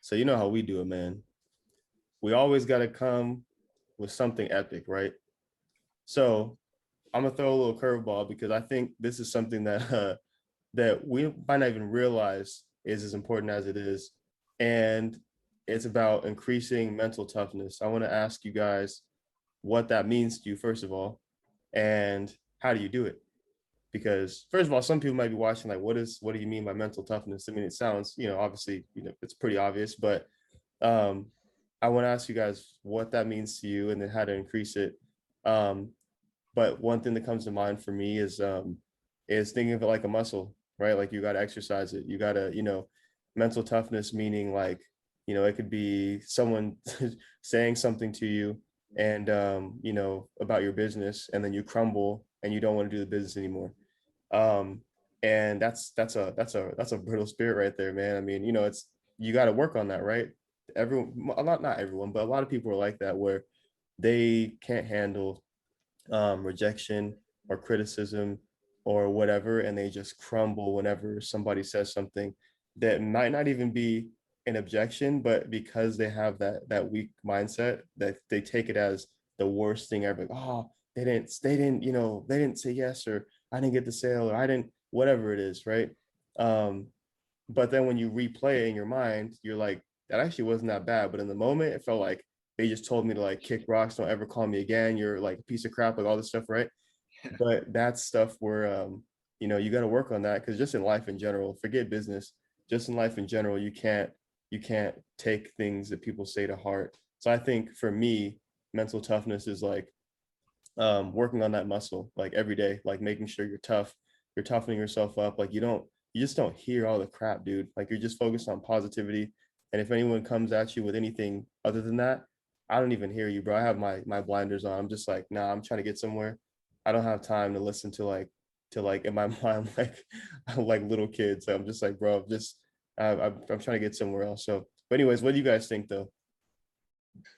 So you know how we do it, man. We always got to come with something epic, right? So I'm gonna throw a little curveball because I think this is something that that we might not even realize is as important as it is, and it's about increasing mental toughness. I want to ask you guys what that means to you, first of all, and how do you do it? Because first of all, some people might be watching like, what do you mean by mental toughness? I mean, it sounds, obviously, it's pretty obvious, but um, I want to ask you guys what that means to you and then how to increase it. Um, but one thing that comes to mind for me is thinking of it like a muscle, right? Like you got to exercise it. You got to, mental toughness, meaning like, it could be someone saying something to you and, about your business, and then you crumble and you don't want to do the business anymore. Um, and that's a brittle spirit right there, man. I mean, you got to work on that, right? Everyone, not everyone, but a lot of people are like that, where they can't handle rejection or criticism or whatever, and they just crumble whenever somebody says something that might not even be an objection, but because they have that weak mindset, that they take it as the worst thing ever. Like, oh, they didn't say yes, or I didn't get the sale, or I didn't, whatever it is, right? Um, but then when you replay it in your mind, you're like, that actually wasn't that bad. But in the moment, it felt like they just told me to like kick rocks, don't ever call me again. You're like a piece of crap, like all this stuff, right? But that's stuff where you got to work on that, because just in life in general, forget business, just in life in general, you can't take things that people say to heart. So I think for me, mental toughness is like working on that muscle like every day, like making sure you're tough, you're toughening yourself up. Like you just don't hear all the crap, dude. Like you're just focused on positivity. And if anyone comes at you with anything other than that, I don't even hear you, bro. I have my blinders on. I'm just like, nah, I'm trying to get somewhere. I don't have time to listen to in my mind like little kids. So I'm just like, bro, I'm trying to get somewhere else. So, but anyways, what do you guys think though?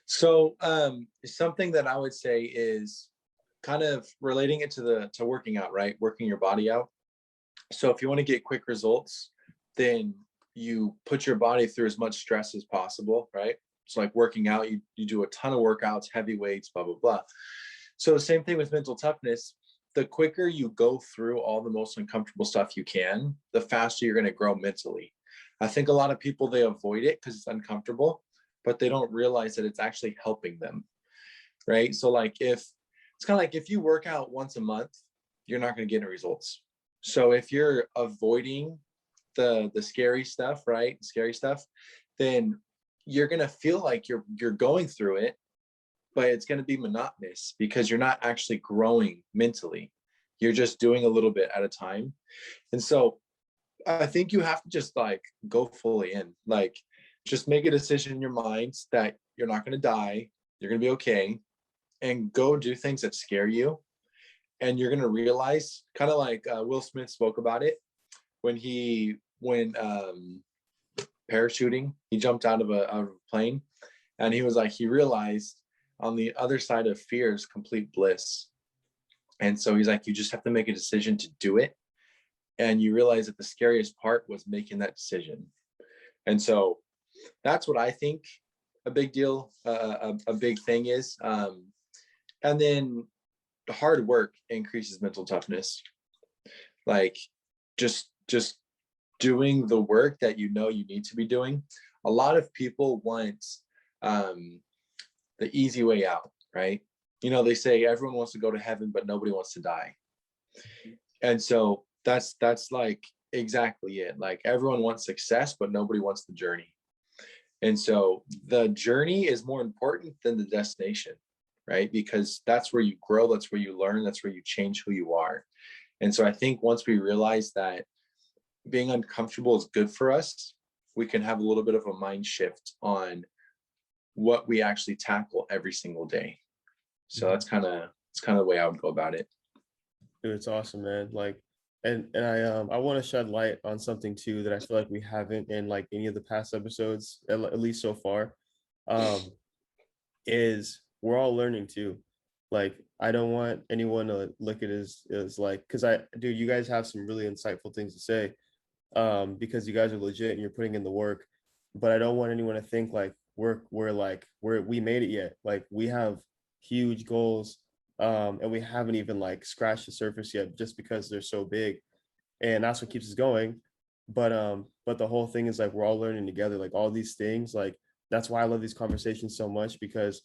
So something that I would say is kind of relating it to working out, right? Working your body out. So if you want to get quick results, then you put your body through as much stress as possible, right? So like working out, you do a ton of workouts, heavy weights, blah, blah, blah. So the same thing with mental toughness. The quicker you go through all the most uncomfortable stuff you can, the faster you're going to grow mentally. I think a lot of people, they avoid it because it's uncomfortable, but they don't realize that it's actually helping them, right? So like if it's kind of like if you work out once a month, you're not going to get any results. So if you're avoiding the scary stuff, right? Scary stuff, then you're going to feel like you're going through it, but it's going to be monotonous because you're not actually growing mentally. You're just doing a little bit at a time. And so I think you have to just like go fully in, like just make a decision in your mind that you're not going to die. You're going to be okay, and go do things that scare you. And you're going to realize, kind of like Will Smith spoke about it when he went parachuting, he jumped out of a plane, and he was like, he realized on the other side of fear is complete bliss. And so he's like, you just have to make a decision to do it. And you realize that the scariest part was making that decision. And so that's what I think a big deal, a big thing is. And then hard work increases mental toughness. Like just doing the work that you know you need to be doing. A lot of people want the easy way out, right? You know, they say everyone wants to go to heaven, but nobody wants to die. And so that's like exactly it. Like everyone wants success, but nobody wants the journey. And so the journey is more important than the destination, right? Because that's where you grow, that's where you learn, that's where you change who you are. And so I think once we realize that being uncomfortable is good for us, we can have a little bit of a mind shift on what we actually tackle every single day. So that's kind of the way I would go about it. Dude, it's awesome, man. Like, and I want to shed light on something too that I feel like we haven't in like any of the past episodes, at least so far. Is we're all learning too. Like, I don't want anyone to look at it as like, because dude, you guys have some really insightful things to say, because you guys are legit and you're putting in the work. but I don't want anyone to think like we made it yet. Like we have huge goals, and we haven't even like scratched the surface yet, just because they're so big, and that's what keeps us going. But the whole thing is like we're all learning together, like all these things. Like that's why I love these conversations so much, because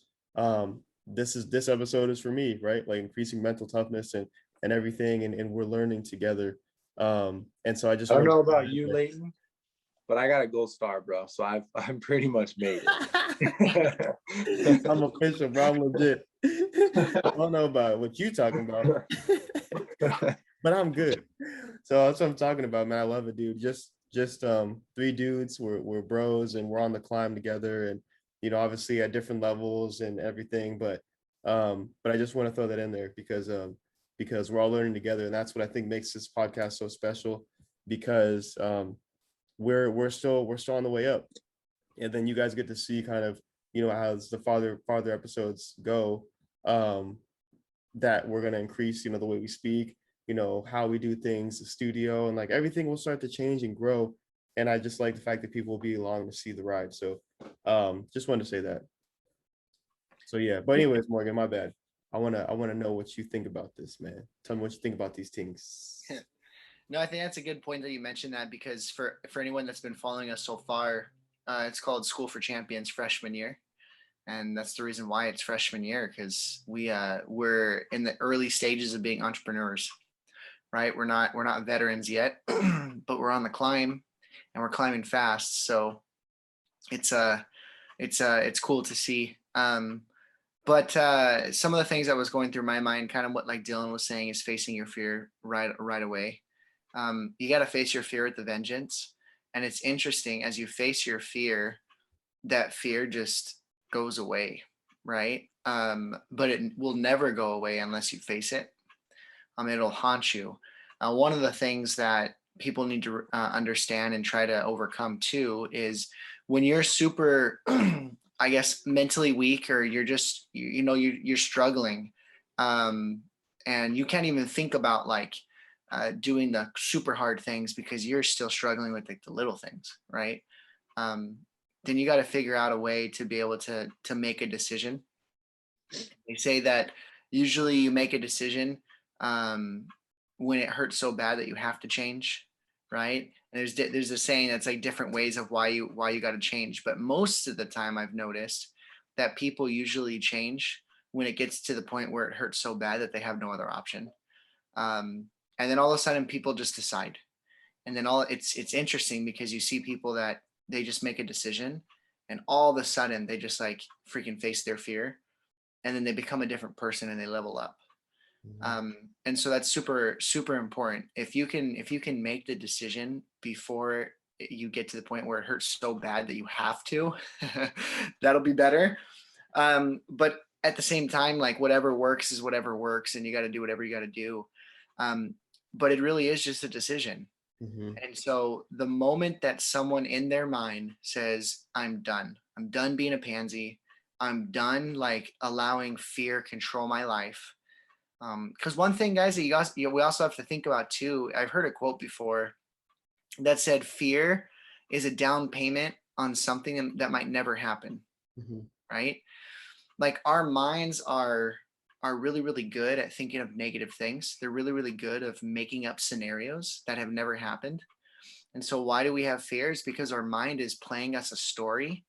this episode is for me, right? Like increasing mental toughness and everything, and we're learning together. And so I just I don't want know to about you, Leighton, but I got a gold star, bro. So I'm pretty much made it. I'm official, bro. I'm legit. I don't know about what you talking about, but I'm good. So that's what I'm talking about, man. I love it, dude. Just three dudes. We're bros, and we're on the climb together, and obviously at different levels and everything. But I just want to throw that in there because we're all learning together, and that's what I think makes this podcast so special, because we're still on the way up, and then you guys get to see kind of as the farther episodes go, that we're going to increase the way we speak, how we do things, the studio, and like everything will start to change and grow. And I just like the fact that people will be along to see the ride. So just wanted to say that. So yeah, but anyways, Morgan, my bad. I want to know what you think about this, man. Tell me what you think about these things. No, I think that's a good point that you mentioned that, because for anyone that's been following us so far, it's called School for Champions freshman year, and that's the reason why it's freshman year, because we're in the early stages of being entrepreneurs, right? We're not veterans yet, but we're on the climb, and we're climbing fast. So it's cool to see. But some of the things that was going through my mind, kind of what like Dylan was saying, is facing your fear right away. You got to face your fear with the vengeance. And it's interesting, as you face your fear, that fear just goes away, right? But it will never go away unless you face it. It'll haunt you. One of the things that people need to understand and try to overcome too is when you're super, I guess, mentally weak, or you're just, you're struggling, and you can't even think about like doing the super hard things because you're still struggling with like the little things, right? Then you got to figure out a way to be able to make a decision. They say that usually you make a decision when it hurts so bad that you have to change, right? And there's a saying that's like different ways of why you got to change, but most of the time I've noticed that people usually change when it gets to the point where it hurts so bad that they have no other option. And then all of a sudden people just decide, and then it's interesting because you see people that they just make a decision, and all of a sudden they just like freaking face their fear, and then they become a different person and they level up. And so that's super super important. If you can make the decision before you get to the point where it hurts so bad that you have to, that'll be better. But at the same time, like whatever works is whatever works, and you got to do whatever you got to do. But it really is just a decision. And so the moment that someone in their mind says, I'm done being a pansy, I'm done like allowing fear control my life. Because one thing, guys, that we also have to think about too, I've heard a quote before that said, fear is a down payment on something that might never happen, right? Like our minds are really really good at thinking of negative things. They're really really good of making up scenarios that have never happened. And so why do we have fears? Because our mind is playing us a story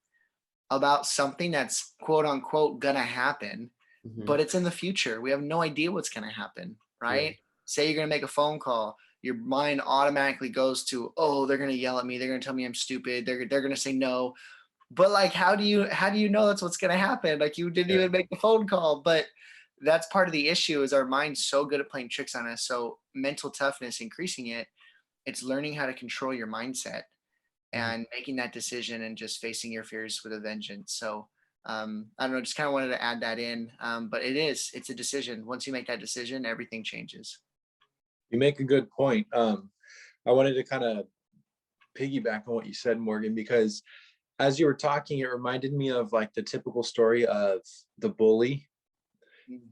about something that's quote unquote gonna happen, but it's in the future. We have no idea what's gonna happen, right? Say you're gonna make a phone call, your mind automatically goes to, oh, they're gonna yell at me, they're gonna tell me I'm stupid, they're gonna say no. But like, how do you know that's what's gonna happen? Like, you didn't even make the phone call. But that's part of the issue, is our mind's so good at playing tricks on us. So mental toughness, increasing it's learning how to control your mindset and making that decision and just facing your fears with a vengeance. So I don't know, just kind of wanted to add that in. But it's a decision. Once you make that decision, everything changes. You make a good point. I wanted to kind of piggyback on what you said, Morgan, because as you were talking, it reminded me of like the typical story of the bully.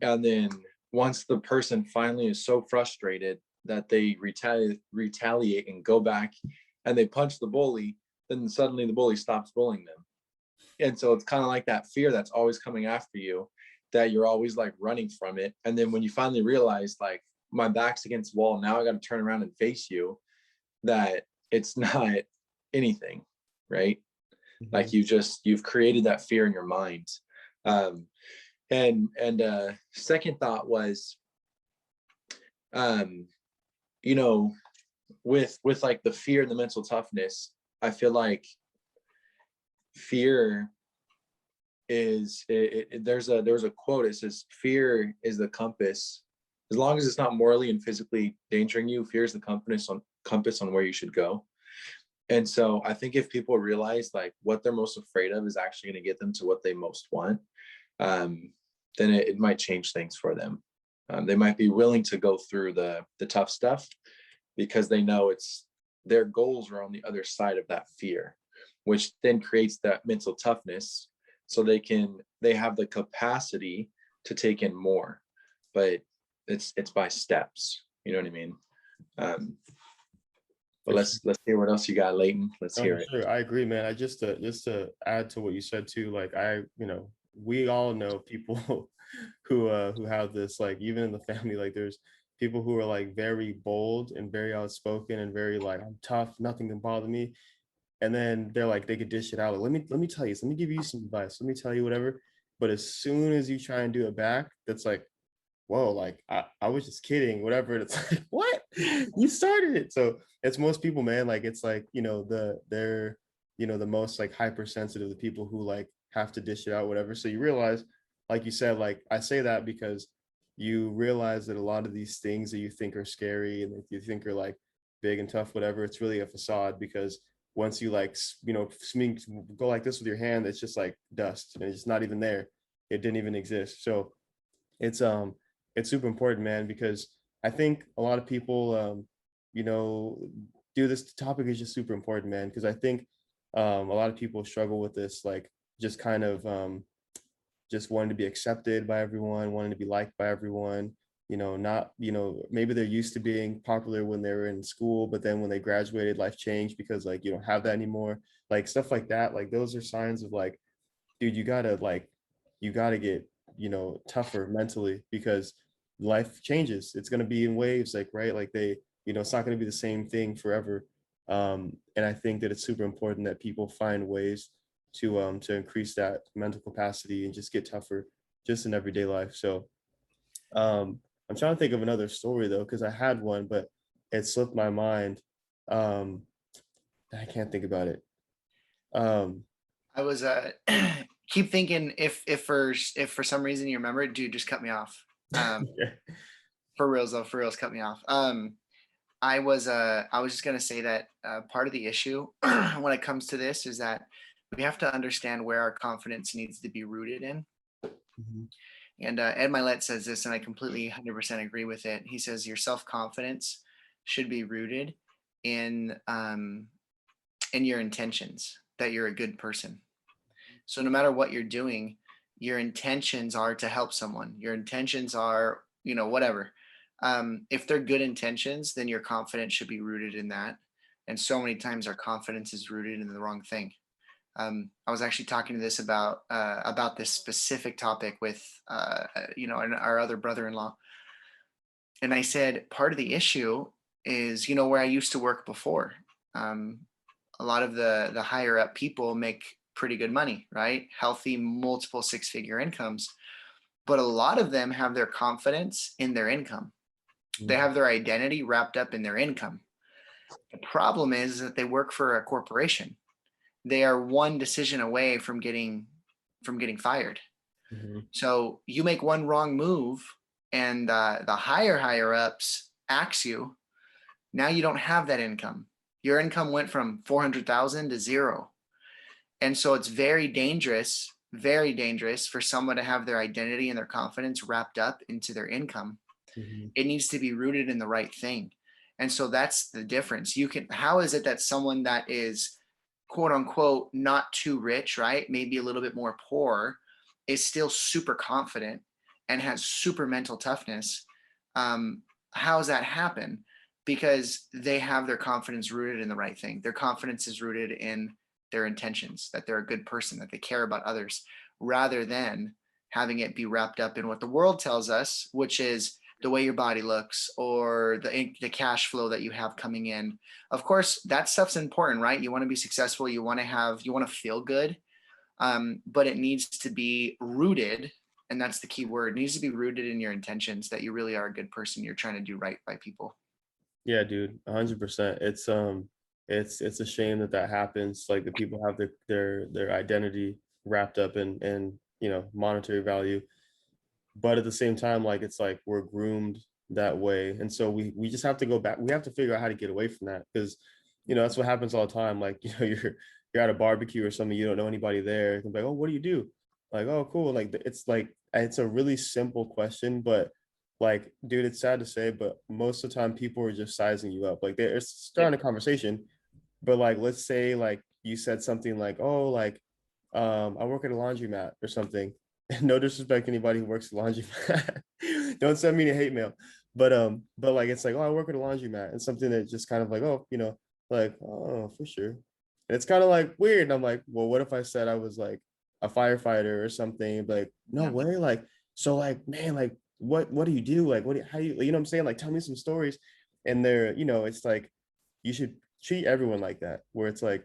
And then once the person finally is so frustrated that they retaliate and go back and they punch the bully, then suddenly the bully stops bullying them. And so it's kind of like that fear that's always coming after you, that you're always like running from it. And then when you finally realize like my back's against the wall, now I got to turn around and face you, that it's not anything, right? Like you've created that fear in your mind. And second thought was, you know, with like the fear and the mental toughness, I feel like fear is there's a quote. It says, fear is the compass. As long as it's not morally and physically endangering you, fear is the compass on where you should go. And so I think if people realize like what they're most afraid of is actually going to get them to what they most want, then it might change things for them. They might be willing to go through the tough stuff because they know it's their goals are on the other side of that fear, which then creates that mental toughness. So they have the capacity to take in more, but it's by steps. You know what I mean? But let's hear what else you got, Leighton. Let's hear it. Sure, I agree, man. I just to add to what you said too, like we all know people who have this, like even in the family, like there's people who are like very bold and very outspoken and very like, I'm tough, nothing can bother me. And then they're like, they could dish it out. Like, let me tell you, let me give you some advice. Let me tell you whatever. But as soon as you try and do it back, that's like, whoa, like I was just kidding, whatever. And it's like, what? You started it. So it's most people, man. Like it's like, they're the most like hypersensitive, the people who like have to dish it out, whatever. So you realize, like you said, like I say that because you realize that a lot of these things that you think are scary and that you think are like big and tough, whatever, it's really a facade. Because once you like, go like this with your hand, it's just like dust and it's not even there. It didn't even exist. So it's super important, man, because I think a lot of people, do this topic is just super important, man, because I think a lot of people struggle with this, like just kind of just wanting to be accepted by everyone, wanting to be liked by everyone, not, maybe they're used to being popular when they were in school, but then when they graduated, life changed because like you don't have that anymore, like stuff like that. Like those are signs of like, dude, you gotta get, tougher mentally because life changes. It's going to be in waves, like, right, like it's not going to be the same thing forever. And I think that it's super important that people find ways to increase that mental capacity and just get tougher just in everyday life. So I'm trying to think of another story though, because I had one but it slipped my mind. I can't think about it. I was keep thinking if for some reason you remember it, dude, just cut me off. Yeah. For reals, cut me off. I was just gonna say that part of the issue when it comes to this is that we have to understand where our confidence needs to be rooted in. And Ed Milet says this, and I completely 100% agree with it. He says your self-confidence should be rooted in your intentions, that you're a good person. So no matter what you're doing, your intentions are to help someone. Your intentions are, whatever. If they're good intentions, then your confidence should be rooted in that. And so many times our confidence is rooted in the wrong thing. I was actually talking to this about this specific topic with, and our other brother-in-law. And I said, part of the issue is, where I used to work before. A lot of the higher up people make pretty good money, right? Healthy, multiple six-figure incomes. But a lot of them have their confidence in their income. They have their identity wrapped up in their income. The problem is that they work for a corporation. They are one decision away from getting fired. So you make one wrong move and the higher ups axe you. Now you don't have that income. Your income went from 400,000 to zero. And so it's very dangerous for someone to have their identity and their confidence wrapped up into their income. It needs to be rooted in the right thing. And so that's the difference. How is it that someone that is quote unquote not too rich, right, maybe a little bit more poor, is still super confident and has super mental toughness? How does that happen? because they have their confidence rooted in the right thing. Their confidence is rooted in their intentions, that they're a good person, that they care about others, rather than having it be wrapped up in what the world tells us, which is the way your body looks or the cash flow that you have coming in. Of course, that stuff's important, right? You want to be successful. You want to feel good. But it needs to be rooted, and that's the key word. It needs to be rooted in your intentions, that you really are a good person. You're trying to do right by people. Yeah, dude, 100%. It's a shame that that happens. Like the people have their identity wrapped up in monetary value, but at the same time, like it's like we're groomed that way, and so we just have to go back. We have to figure out how to get away from that, because that's what happens all the time. Like you're at a barbecue or something, you don't know anybody there. They're like, oh, what do you do? Like, oh, cool. Like it's a really simple question, but like, dude, it's sad to say, but most of the time people are just sizing you up. Like they're starting a conversation, but like let's say like you said something like, oh, like I work at a laundromat or something. No disrespect to anybody who works at a laundromat. Don't send me a hate mail. But like it's like, oh, I work at a laundromat, and something that just kind of like, oh, like, oh, for sure. And it's kind of like weird. And I'm like, well, what if I said I was like a firefighter or something? Like, no Yeah. way. Like, so like, man, like what do you do? Like, how do you, what I'm saying? Like, tell me some stories. And they're, it's like, you should treat everyone like that, where it's like,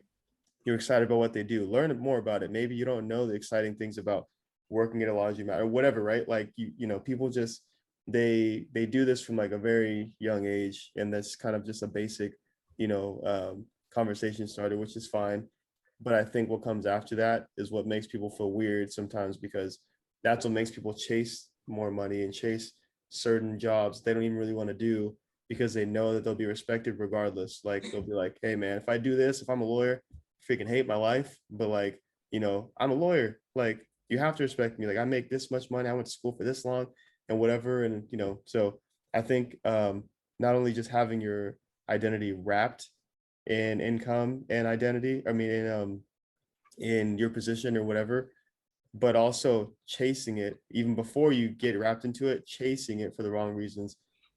you're excited about what they do, learn more about it. Maybe you don't know the exciting things about working at a laundromat or whatever, right? Like people just, they do this from like a very young age. And that's kind of just a basic, conversation starter, which is fine. But I think what comes after that is what makes people feel weird sometimes, because that's what makes people chase more money and chase certain jobs they don't even really want to do, because they know that they'll be respected regardless. Like they'll be like, hey man, if I do this, if I'm a lawyer, freaking hate my life, but like, I'm a lawyer. Like you have to respect me. Like I make this much money. I went to school for this long and whatever. And so I think not only just having your identity wrapped in income and identity, I mean in your position or whatever, but also chasing it even before you get wrapped into it, chasing it for the wrong reasons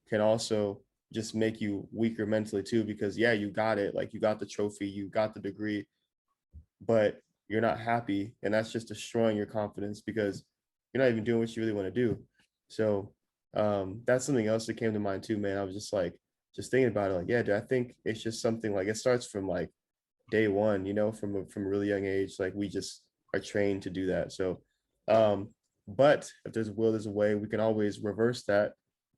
can also just make you weaker mentally too, because yeah, you got it, like you got the trophy, you got the degree, but you're not happy, and that's just destroying your confidence because you're not even doing what you really want to do. So that's something else that came to mind too, man. I was just thinking about it, like, yeah, dude, I think it's just something like it starts from like day one, from a really young age. Like we just are trained to do that. So but if there's a will, there's a way. We can always reverse that.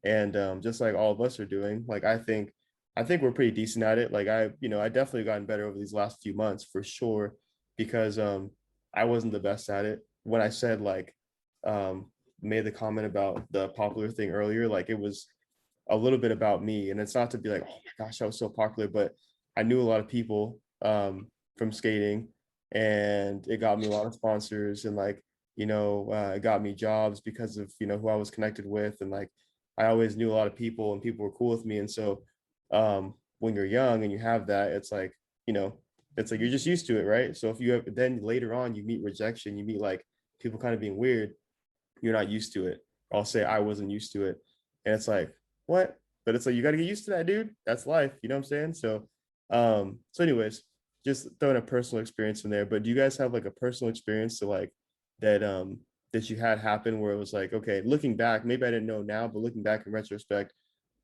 And just like all of us are doing, like I think we're pretty decent at it. Like I definitely gotten better over these last few months for sure, because I wasn't the best at it. When I said like made the comment about the popular thing earlier, like it was a little bit about me. And it's not to be like, oh my gosh, I was so popular, but I knew a lot of people from skating, and it got me a lot of sponsors, and like, it got me jobs because of, who I was connected with. And like, I always knew a lot of people and people were cool with me. And so when you're young and you have that, it's like, it's like you're just used to it, right? So if you have, then later on you meet rejection, you meet like people kind of being weird, you're not used to it. I'll say I wasn't used to it. And it's like, what? But it's like you got to get used to that, dude. That's life. You know what I'm saying? So anyways, just throwing a personal experience in there. But do you guys have like a personal experience to like that you had happen where it was like, okay, looking back, maybe I didn't know now, but looking back in retrospect,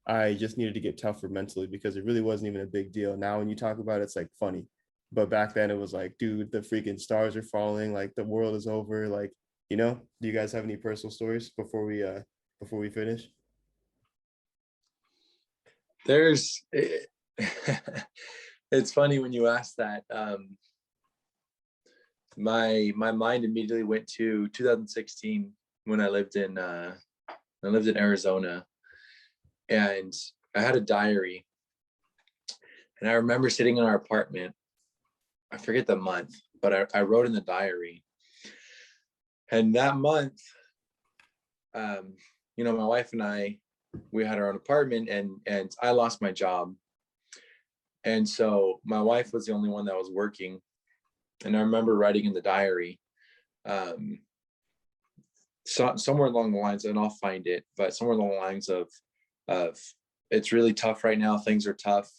I just needed to get tougher mentally because it really wasn't even a big deal. Now when you talk about it, it's like funny. But back then it was like, dude, the freaking stars are falling, like the world is over. Like, do you guys have any personal stories before we finish? There's it's funny when you ask that. My mind immediately went to 2016 when I lived in Arizona, and I had a diary, and I remember sitting in our apartment. I forget the month, but I wrote in the diary, and that month, my wife and I, we had our own apartment, and I lost my job, and so my wife was the only one that was working. And I remember writing in the diary, somewhere along the lines, and I'll find it, but somewhere along the lines of it's really tough right now. Things are tough.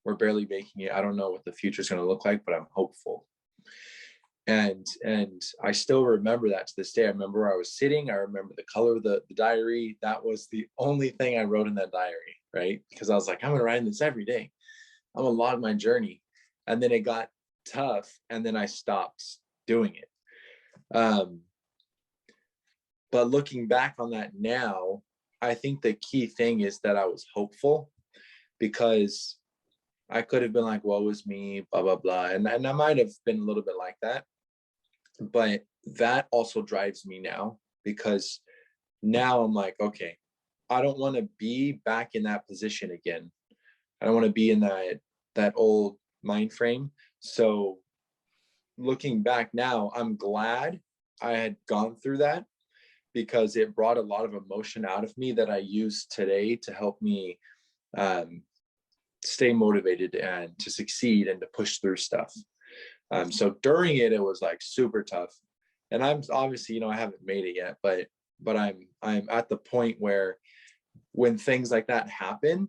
We're barely making it. I don't know what the future is going to look like, but I'm hopeful. And I still remember that to this day. I remember where I was sitting. I remember the color of the diary. That was the only thing I wrote in that diary, right? Because I was like, I'm gonna write this every day. I'm gonna log my journey. And then it got tough, and then I stopped doing it. But looking back on that now, I think the key thing is that I was hopeful, because I could have been like, woe is me, blah, blah, blah. And I might have been a little bit like that. But that also drives me now, because now I'm like, okay, I don't want to be back in that position again. I don't want to be in that old mind frame. So looking back now, I'm glad I had gone through that, because it brought a lot of emotion out of me that I use today to help me stay motivated and to succeed and to push through stuff. So during it, it was like super tough. And I'm obviously, I haven't made it yet, but I'm at the point where when things like that happen,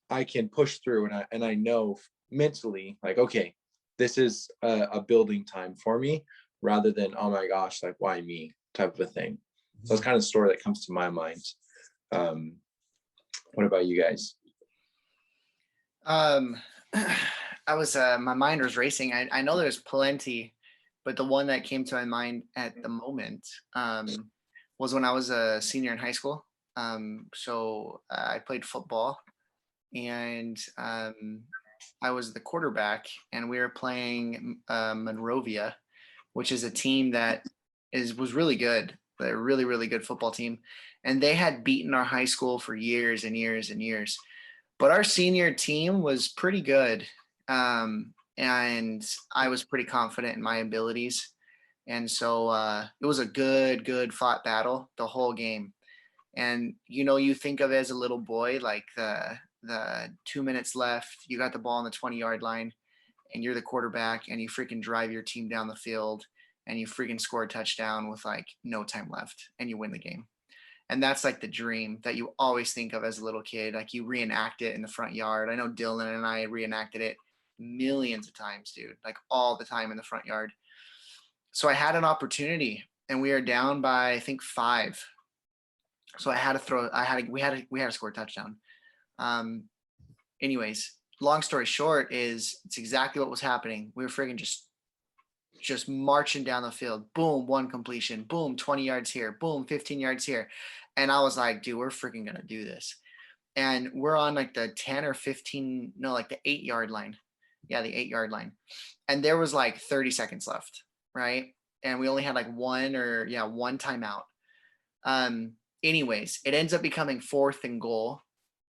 I can push through, and I know mentally, like, okay, this is a building time for me, rather than, oh my gosh, like, why me, type of a thing. So that's kind of the story that comes to my mind. What about you guys? I was my mind was racing. I know there's plenty, but the one that came to my mind at the moment was when I was a senior in high school. So I played football, and I was the quarterback, and we were playing Monrovia, which is a team that was really good. They're a really, really good football team, and they had beaten our high school for years and years and years. But our senior team was pretty good, and I was pretty confident in my abilities, and so it was a good fought battle the whole game. And you think of it as a little boy, like the 2 minutes left, you got the ball on the 20-yard line, and you're the quarterback, and you freaking drive your team down the field, and you freaking score a touchdown with like no time left, and you win the game. And that's like the dream that you always think of as a little kid. Like, you reenact it in the front yard. I know Dylan and I reenacted it millions of times, dude, like all the time in the front yard. So I had an opportunity, and we are down by, I think, 5. So I had to throw, we had to score a touchdown. Anyways, long story short is it's exactly what was happening. We were freaking just marching down the field. Boom, 1 completion. Boom, 20 yards here. Boom, 15 yards here. And I was like, dude, we're freaking going to do this. And we're on like the 10 or 15, no, like the 8-yard line. Yeah, the 8-yard line. And there was like 30 seconds left, right? And we only had like one timeout. Anyways, it ends up becoming 4th and goal.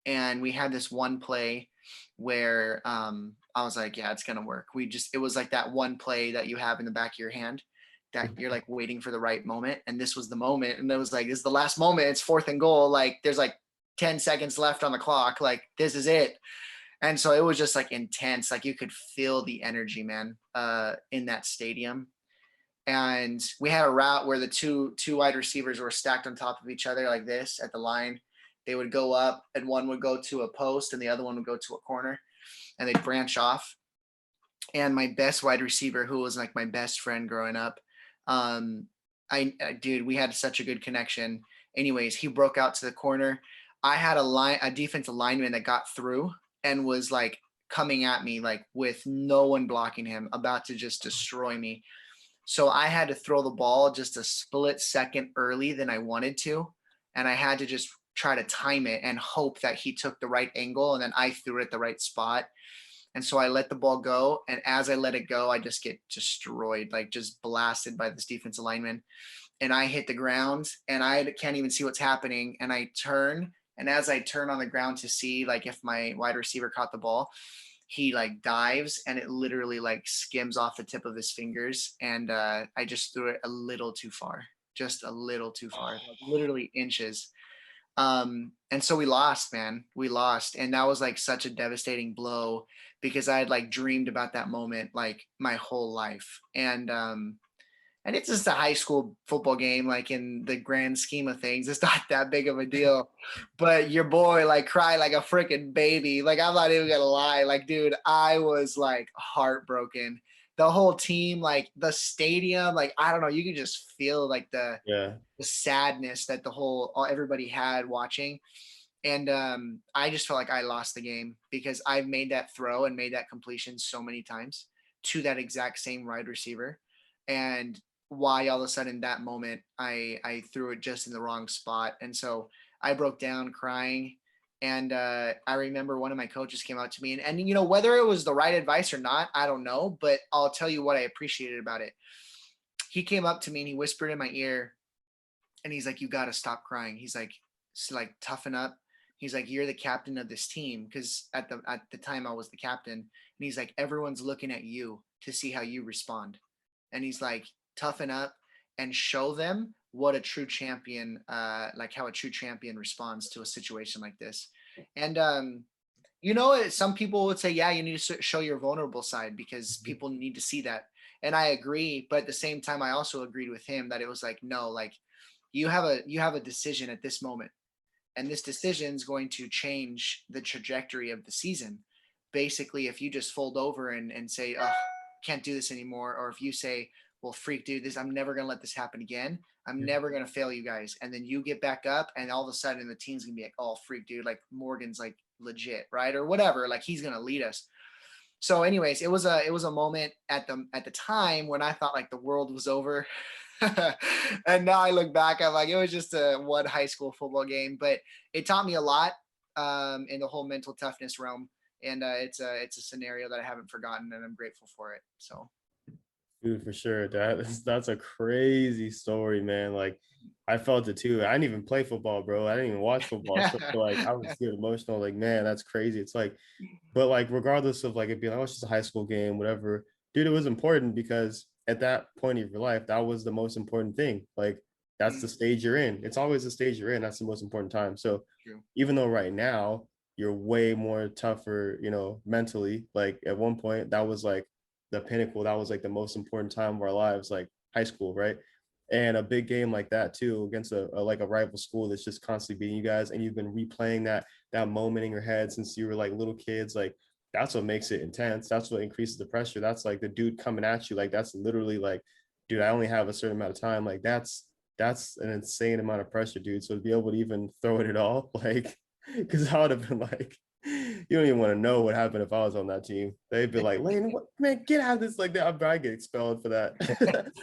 And we had this one play where I was like, yeah, it's going to work. It was like that one play that you have in the back of your hand that you're like waiting for the right moment. And this was the moment. And it was like, this is the last moment. It's 4th and goal. Like, there's like 10 seconds left on the clock. Like, this is it. And so it was just like intense. Like, you could feel the energy, man, in that stadium. And we had a route where the two wide receivers were stacked on top of each other like this at the line. They would go up, and one would go to a post and the other one would go to a corner, and they'd branch off. And my best wide receiver, who was like my best friend growing up, dude, we had such a good connection. Anyways, he broke out to the corner. I had a defensive lineman that got through and was like coming at me, like with no one blocking him, about to just destroy me. So I had to throw the ball just a split second early than I wanted to. And I had to just try to time it and hope that he took the right angle, and then I threw it at the right spot. And so I let the ball go. And as I let it go, I just get destroyed, like just blasted by this defensive lineman. And I hit the ground, and I can't even see what's happening. And I turn. And as I turn on the ground to see like if my wide receiver caught the ball, he like dives, and it literally like skims off the tip of his fingers. And I just threw it a little too far, just a little too far, like literally inches. And so we lost, man. We lost. And that was like such a devastating blow, because I had like dreamed about that moment like my whole life. And And it's just a high school football game, like in the grand scheme of things, it's not that big of a deal. But your boy like cried like a freaking baby. Like, I'm not even gonna lie. Like, dude, I was like heartbroken. The whole team, like the stadium, like I don't know, you could just feel like Yeah. the sadness that everybody had watching. And I just felt like I lost the game because I've made that throw and made that completion so many times to that exact same wide receiver. And why all of a sudden that moment I threw it just in the wrong spot. And so I broke down crying. And I remember one of my coaches came out to me and you know, whether it was the right advice or not, I don't know, but I'll tell you what I appreciated about it. He came up to me and he whispered in my ear and he's like, you got to stop crying. He's like, toughen up. He's like, you're the captain of this team. Cause at the time I was the captain. And he's like, everyone's looking at you to see how you respond. And he's like, toughen up and show them what a true champion, like how a true champion responds to a situation like this. And, you know, some people would say, yeah, you need to show your vulnerable side because people need to see that. And I agree. But at the same time, I also agreed with him that it was like, no, like you have a decision at this moment. And this decision is going to change the trajectory of the season. Basically, if you just fold over and say, oh, can't do this anymore. Or if you say, well, freak, dude, I'm never going to let this happen again. I'm never going to fail you guys. And then you get back up and all of a sudden the team's going to be like, oh, freak, dude, like Morgan's like legit, right? Or whatever, like he's going to lead us. So anyways, it was a moment at the time when I thought like the world was over. And now I look back, I'm like, it was just a one high school football game, but it taught me a lot in the whole mental toughness realm. And it's a scenario that I haven't forgotten and I'm grateful for it. So Dude, for sure. That's a crazy story, man. Like I felt it too. I didn't even play football, bro. I didn't even watch football. So like I was getting emotional. Like, man, that's crazy. It's like, but like regardless of like it being like, oh, it's just a high school game, whatever, dude, it was important because at that point of your life, that was the most important thing. Like that's the stage you're in. It's always the stage you're in. That's the most important time. So True. even though right now you're way more tougher, you know, mentally, like at one point that was like the pinnacle. That was like the most important time of our lives, like high school, right? And a big game like that too, against a like a rival school that's just constantly beating you guys, and you've been replaying that moment in your head since you were like little kids. Like that's what makes it intense. That's what increases the pressure. That's like the dude coming at you. Like that's literally like, dude, I only have a certain amount of time. Like that's an insane amount of pressure, dude. So to be able to even throw it at all, like, because I would have been like, you don't even want to know what happened if I was on that team. They'd be like, Lane, what, man, get out of this like that. I'd probably get expelled for that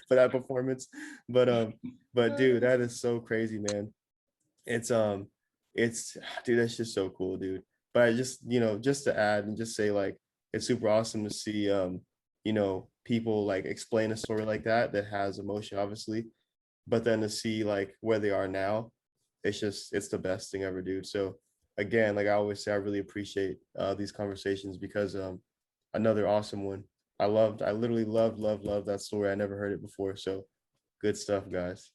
for that performance. But dude, that is so crazy, man. It's dude, that's just so cool, dude. But I just, you know, just to add and just say like it's super awesome to see you know, people like explain a story like that has emotion, obviously, but then to see like where they are now, it's the best thing ever, dude. So again, like I always say, I really appreciate these conversations because another awesome one. I literally loved that story. I never heard it before. So good stuff, guys.